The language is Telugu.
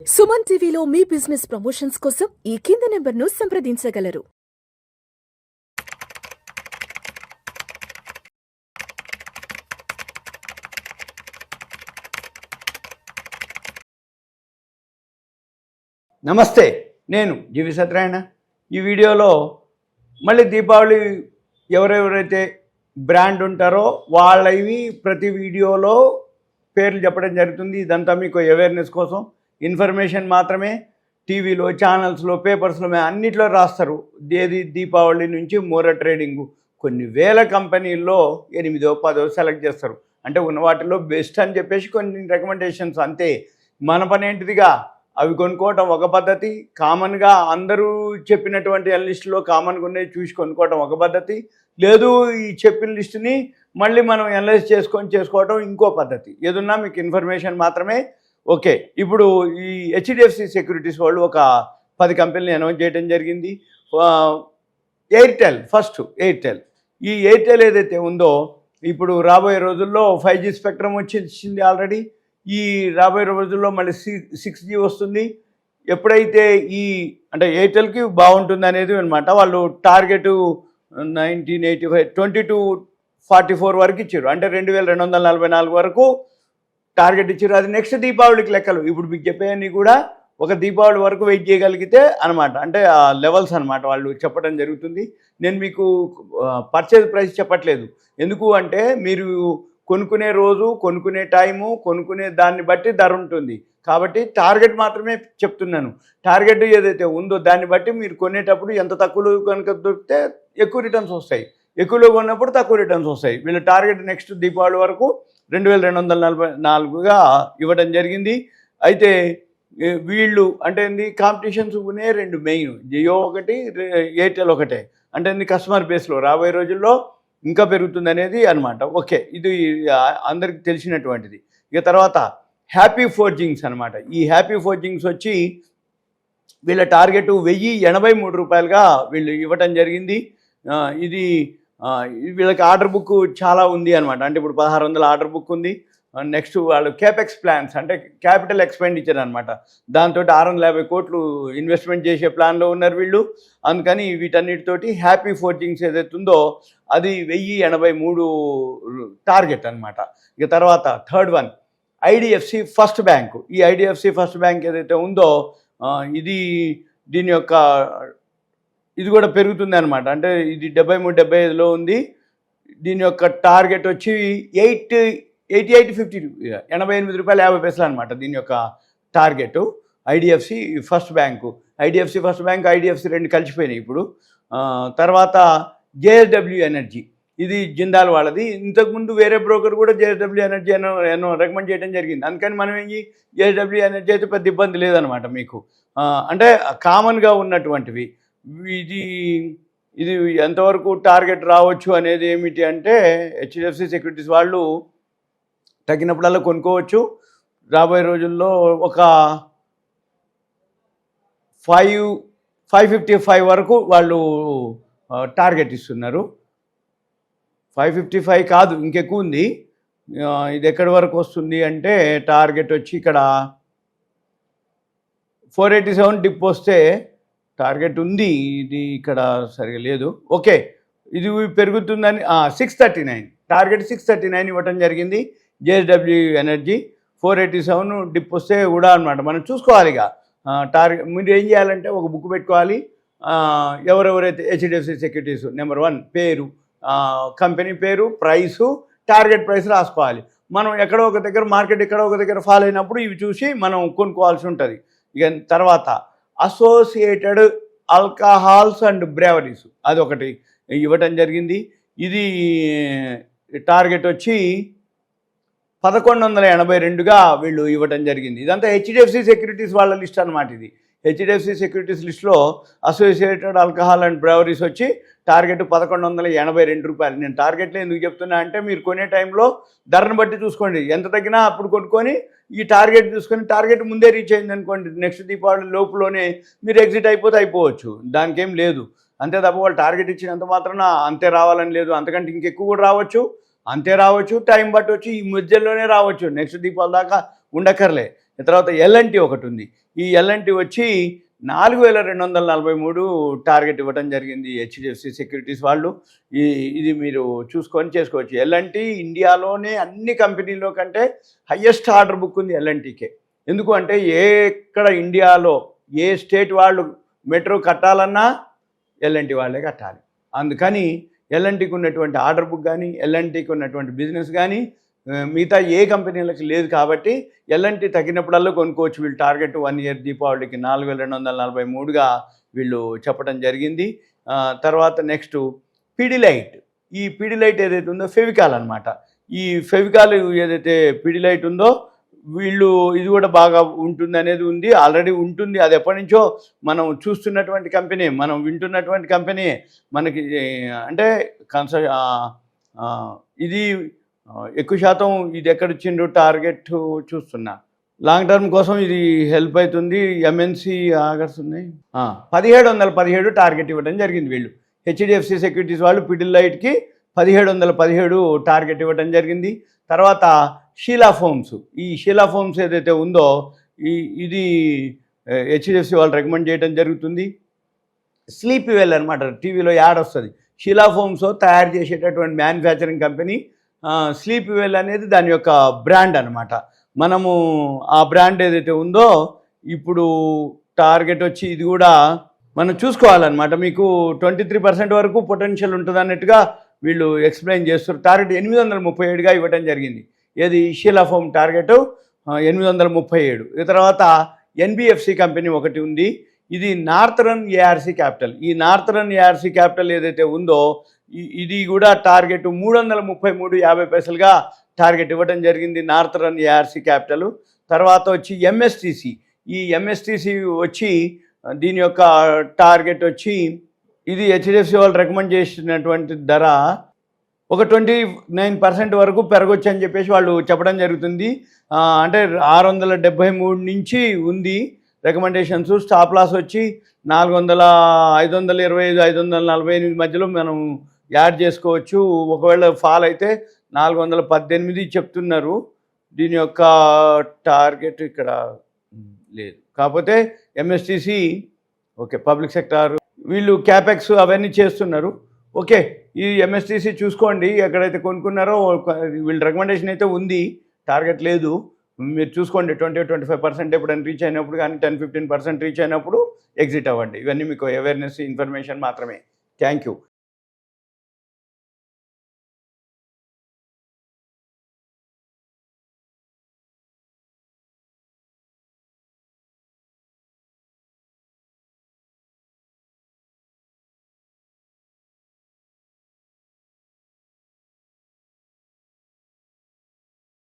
సుమన్ టీవీలో మీ బిజినెస్ ప్రమోషన్స్ కోసం ఈ కింది నెంబర్ను సంప్రదించగలరు. నమస్తే, నేను జీవి సత్యనారాయణ. ఈ వీడియోలో మళ్ళీ దీపావళి ఎవరెవరైతే బ్రాండ్ ఉంటారో వాళ్ళవి ప్రతి వీడియోలో పేర్లు చెప్పడం జరుగుతుంది. ఇదంతా మీకు అవేర్నెస్ కోసం, ఇన్ఫర్మేషన్ మాత్రమే. టీవీలో, ఛానల్స్లో, పేపర్స్లో అన్నిట్లో రాస్తారు. ఏది దీపావళి నుంచి మోర ట్రేడింగు కొన్ని వేల కంపెనీల్లో 8దో 10దో సెలెక్ట్ చేస్తారు. అంటే ఉన్న వాటిలో బెస్ట్ అని చెప్పేసి కొన్ని రికమెండేషన్స్ అంతే. మన పని ఏంటిదిగా అవి కొనుక్కోవటం ఒక పద్ధతి, కామన్గా అందరూ చెప్పినటువంటి లిస్టులో కామన్గా ఉండేది చూసి కొనుక్కోవటం ఒక పద్ధతి, లేదు ఈ చెప్పిన లిస్టుని మళ్ళీ మనం అనలైజ్ చేసుకోవటం ఇంకో పద్ధతి. ఏదున్నా మీకు ఇన్ఫర్మేషన్ మాత్రమే. ఓకే, ఇప్పుడు ఈ హెచ్డిఎఫ్సి సెక్యూరిటీస్ వాళ్ళు ఒక 10 కంపెనీలు అనౌన్స్ చేయడం జరిగింది. Airtel first. ఈ ఎయిర్టెల్ ఏదైతే ఉందో ఇప్పుడు రాబోయే రోజుల్లో 5G స్పెక్ట్రమ్ వచ్చింది ఆల్రెడీ. ఈ రాబోయే రోజుల్లో మళ్ళీ 6G వస్తుంది. ఎప్పుడైతే అంటే ఎయిర్టెల్కి బాగుంటుంది అనేది అనమాట. వాళ్ళు టార్గెట్ 1985 2244 వరకు ఇచ్చారు. అంటే 2244 వరకు టార్గెట్ ఇచ్చారు. అది నెక్స్ట్ దీపావళికి లెక్కలు. ఇప్పుడు మీకు చెప్పేవన్నీ కూడా ఒక దీపావళి వరకు వెయిట్ చేయగలిగితే అనమాట. అంటే ఆ లెవెల్స్ అనమాట వాళ్ళు చెప్పడం జరుగుతుంది. నేను మీకు పర్చేజ్ ప్రైస్ చెప్పట్లేదు. ఎందుకు అంటే మీరు కొనుక్కునే రోజు, కొనుక్కునే టైము, కొనుక్కునే దాన్ని బట్టి ధర ఉంటుంది. కాబట్టి టార్గెట్ మాత్రమే చెప్తున్నాను. టార్గెట్ ఏదైతే ఉందో దాన్ని బట్టి మీరు కొనేటప్పుడు ఎంత తక్కువలో కనుక దొరికితే ఎక్కువ రిటర్న్స్ వస్తాయి, ఎక్కువలో కొన్నప్పుడు తక్కువ రిటర్న్స్ వస్తాయి. వీళ్ళ టార్గెట్ నెక్స్ట్ దీపావళి వరకు 2244గా ఇవ్వడం జరిగింది. అయితే వీళ్ళు అంటే కాంపిటీషన్స్ ఉనే 2 మెయిన్, జియో ఒకటి, ఎయిర్టెల్ ఒకటే. అంటే కస్టమర్ బేస్లో రాబోయే రోజుల్లో ఇంకా పెరుగుతుంది అనేది అనమాట. ఓకే, ఇది అందరికి తెలిసినటువంటిది. ఇక తర్వాత హ్యాపీ ఫోర్జింగ్స్ అనమాట. ఈ హ్యాపీ ఫోర్జింగ్స్ వచ్చి వీళ్ళ టార్గెట్ 1083 రూపాయలుగా వీళ్ళు ఇవ్వటం జరిగింది. ఇది వీళ్ళకి ఆర్డర్ బుక్ చాలా ఉంది అనమాట. అంటే ఇప్పుడు 1600 ఆర్డర్ బుక్ ఉంది. నెక్స్ట్ వాళ్ళు కేపెక్స్ ప్లాన్స్ అంటే క్యాపిటల్ ఎక్స్పెండిచర్ అనమాట. దాంతో 650 కోట్లు ఇన్వెస్ట్మెంట్ చేసే ప్లాన్లో ఉన్నారు వీళ్ళు. అందుకని వీటన్నిటితోటి హ్యాపీ ఫోర్జింగ్స్ ఏదైతే ఉందో అది 1083 టార్గెట్ అనమాట. ఇక తర్వాత third one IDFC first bank. ఈ ఐడిఎఫ్సి ఫస్ట్ బ్యాంక్ ఏదైతే ఉందో దీని యొక్క ఇది కూడా పెరుగుతుంది అనమాట. అంటే ఇది 73-75లో ఉంది. దీని యొక్క టార్గెట్ వచ్చి 88.50 రూపాయలు 50 పైసలు అనమాట దీని యొక్క target. IDFC first bank, IDFC first bank, IDFC 2 కలిసిపోయినాయి ఇప్పుడు. తర్వాత జేఎస్డబ్ల్యూ ఎనర్జీ, ఇది జిందాల్ వాళ్ళది. ఇంతకుముందు వేరే బ్రోకర్ కూడా జేఎస్డబ్ల్యూ ఎనర్జీ ఎన్నో రికమెండ్ చేయడం జరిగింది. అందుకని మనం జేఎస్డబ్ల్యూ ఎనర్జీ అయితే పెద్ద ఇబ్బంది లేదనమాట మీకు. అంటే కామన్గా ఉన్నటువంటివి. ఇది ఎంతవరకు టార్గెట్ రావచ్చు అనేది ఏమిటి అంటే హెచ్డిఎఫ్సి సెక్యూరిటీస్ వాళ్ళు తగ్గినప్పుడల్లా కొనుక్కోవచ్చు. రాబోయే రోజుల్లో ఒక 555 వరకు వాళ్ళు టార్గెట్ ఇస్తున్నారు. 555 కాదు, ఇంకెక్కువ ఉంది. ఇది ఎక్కడి వరకు వస్తుంది అంటే టార్గెట్ వచ్చి ఇక్కడ 487 డిప్ వస్తే టార్గెట్ ఉంది. ఇది ఇక్కడ సరిగా లేదు. ఓకే, ఇది పెరుగుతుందని 639 టార్గెట్ 639 ఇవ్వటం జరిగింది జేఎస్డబ్ల్యూ ఎనర్జీ. 487 డిప్ వస్తే కూడా అనమాట. మనం చూసుకోవాలి. ఇక టార్గెట్ మీరు ఏం చేయాలంటే ఒక బుక్ పెట్టుకోవాలి. ఎవరెవరైతే హెచ్డిఎఫ్సి సెక్యూరిటీస్ నెంబర్ 1 పేరు, కంపెనీ పేరు, ప్రైసు, టార్గెట్ ప్రైస్ రాసుకోవాలి. మనం ఎక్కడో ఒక దగ్గర మార్కెట్ ఎక్కడో ఒక దగ్గర ఫాలో అయినప్పుడు ఇవి చూసి మనం కొనుక్కోవాల్సి ఉంటుంది. ఇక తర్వాత అసోసియేటెడ్ ఆల్కహాల్స్ అండ్ బ్రేవరీస్ అదొకటి ఇవ్వటం జరిగింది. ఇది టార్గెట్ వచ్చి 1182గా వీళ్ళు ఇవ్వటం జరిగింది. ఇదంతా హెచ్డిఎఫ్సి సెక్యూరిటీస్ వాళ్ళ లిస్ట్ అనమాట. ఇది హెచ్డిఎఫ్సి సెక్యూరిటీస్ లిస్ట్లో అసోసియేటెడ్ ఆల్కహాల్ అండ్ బ్రేవరీస్ వచ్చి టార్గెట్ 1182 రూపాయలు. నేను టార్గెట్లో ఎందుకు చెప్తున్నా అంటే మీరు కొనే టైంలో ధరను బట్టి చూసుకోండి. ఎంత తగ్గినా అప్పుడు కొనుక్కొని ఈ టార్గెట్ చూసుకొని టార్గెట్ ముందే రీచ్ అయింది అనుకోండి, నెక్స్ట్ దీపావళి లోపులోనే మీరు ఎగ్జిట్ అయిపోవచ్చు. దానికి ఏం లేదు. అంతే తప్ప వాళ్ళు టార్గెట్ ఇచ్చినంత మాత్రాన అంతే రావాలని లేదు. అంతకంటే ఇంకెక్కువ కూడా రావచ్చు, అంతే రావచ్చు, టైం పట్టవచ్చు, ఈ మధ్యలోనే రావచ్చు, నెక్స్ట్ దీపావళి దాకా ఉండక్కర్లే. తర్వాత ఎల్ఎన్టీ ఒకటి ఉంది. ఈ ఎల్ఎన్టీ వచ్చి 4243 టార్గెట్ ఇవ్వడం జరిగింది హెచ్డిఎఫ్సి సెక్యూరిటీస్ వాళ్ళు. ఇది మీరు చూసుకొని చేసుకోవచ్చు. ఎల్ఎన్టీ ఇండియాలోనే అన్ని కంపెనీల్లో కంటే హయ్యెస్ట్ ఆర్డర్ బుక్ ఉంది ఎల్ఎన్టీకే. ఎందుకు అంటే ఎక్కడ ఇండియాలో ఏ స్టేట్ వాళ్ళు మెట్రో కట్టాలన్నా ఎల్ఎన్టీ వాళ్ళే కట్టాలి. అందుకని ఎల్ఎన్టీకి ఉన్నటువంటి ఆర్డర్ బుక్ కానీ ఎల్ఎన్టీకి ఉన్నటువంటి బిజినెస్ కానీ మిగతా ఏ కంపెనీలకు లేదు. కాబట్టి ఎల్ఎన్టీ తగ్గినప్పుడల్లా కొనుక్కోవచ్చు. వీళ్ళు టార్గెట్ 1 ఇయర్ దీపావళికి 4243గా వీళ్ళు చెప్పడం జరిగింది. తర్వాత నెక్స్ట్ పిడిలైట్. ఈ పిడిలైట్ ఏదైతే ఉందో ఫెవికాల్ అనమాట. ఈ ఫెవికాల్ ఏదైతే పిడిలైట్ ఉందో వీళ్ళు ఇది కూడా బాగా ఉంటుంది అనేది ఉంది, ఆల్రెడీ ఉంటుంది. అది ఎప్పటి నుంచో మనం చూస్తున్నటువంటి కంపెనీ, మనం వింటున్నటువంటి కంపెనీ. మనకి అంటే ఇది ఎక్కువ శాతం ఇది ఎక్కడిచ్చిండ్రు టార్గెట్ చూస్తున్నా. లాంగ్ టర్మ్ కోసం ఇది హెల్ప్ అవుతుంది. ఎంఎన్సి ఆగర్స్ ఉన్నాయి. 1717 టార్గెట్ ఇవ్వడం జరిగింది వీళ్ళు. హెచ్డిఎఫ్సి సెక్యూరిటీస్ వాళ్ళు పిడిలైట్కి 1717 టార్గెట్ ఇవ్వడం జరిగింది. తర్వాత షీలా ఫోమ్స్. ఈ షీలా ఫోమ్స్ ఏదైతే ఉందో ఇది హెచ్డిఎఫ్సి వాళ్ళు రికమెండ్ చేయడం జరుగుతుంది. స్లీప్ వెల్ అనమాట, టీవీలో యాడ్ వస్తుంది. షీలా ఫోమ్స్ తయారు చేసేటటువంటి మ్యానుఫ్యాక్చరింగ్ కంపెనీ. స్లీప్ వెల్ అనేది దాని యొక్క బ్రాండ్ అనమాట. మనము ఆ బ్రాండ్ ఏదైతే ఉందో ఇప్పుడు టార్గెట్ వచ్చి ఇది కూడా మనం చూసుకోవాలన్నమాట. మీకు 23% వరకు పొటెన్షియల్ ఉంటుంది అన్నట్టుగా వీళ్ళు ఎక్స్ప్లెయిన్ చేస్తారు. టార్గెట్ 837గా ఇవ్వడం జరిగింది. ఏది షీలా ఫోమ్ టార్గెట్ 837. తర్వాత ఎన్బిఎఫ్సి కంపెనీ ఒకటి ఉంది. ఇది నార్థరన్ ఏఆర్సి క్యాపిటల్. ఈ నార్థరన్ ఏఆర్సి క్యాపిటల్ ఏదైతే ఉందో ఇది కూడా టార్గెట్ 333.50 టార్గెట్ ఇవ్వడం జరిగింది నార్థరన్ ఏఆర్సి క్యాపిటల్. తర్వాత వచ్చి ఎంఎస్టీసీ. ఈ ఎంఎస్టీసీ వచ్చి దీని యొక్క టార్గెట్ వచ్చి ఇది హెచ్డిఎఫ్సి వాళ్ళు రికమెండ్ చేసినటువంటి ధర ఒక 29% వరకు పెరగొచ్చు అని చెప్పేసి వాళ్ళు చెప్పడం జరుగుతుంది. అంటే 673 నుంచి ఉంది రికమెండేషన్స్. స్టాప్ లాస్ వచ్చి 400, 525, 548 మధ్యలో మనం యాడ్ చేసుకోవచ్చు. ఒకవేళ ఫాల్ అయితే 418 చెప్తున్నారు. దీని యొక్క టార్గెట్ ఇక్కడ లేదు. కాకపోతే ఎంఎస్టీసీ ఓకే పబ్లిక్ సెక్టార్ వీళ్ళు క్యాపెక్స్ అవన్నీ చేస్తున్నారు. ఓకే, ఈ ఎంఎస్టీసీ చూసుకోండి. ఎక్కడైతే కొనుక్కున్నారో వీళ్ళ రికమెండేషన్ అయితే ఉంది, టార్గెట్ లేదు. మీరు చూసుకోండి. 20-25% ఎప్పుడైనా రీచ్ అయినప్పుడు కానీ 10-15% రీచ్ అయినప్పుడు ఎగ్జిట్ అవ్వండి. ఇవన్నీ మీకు అవేర్నెస్ ఇన్ఫర్మేషన్ మాత్రమే. Thank you.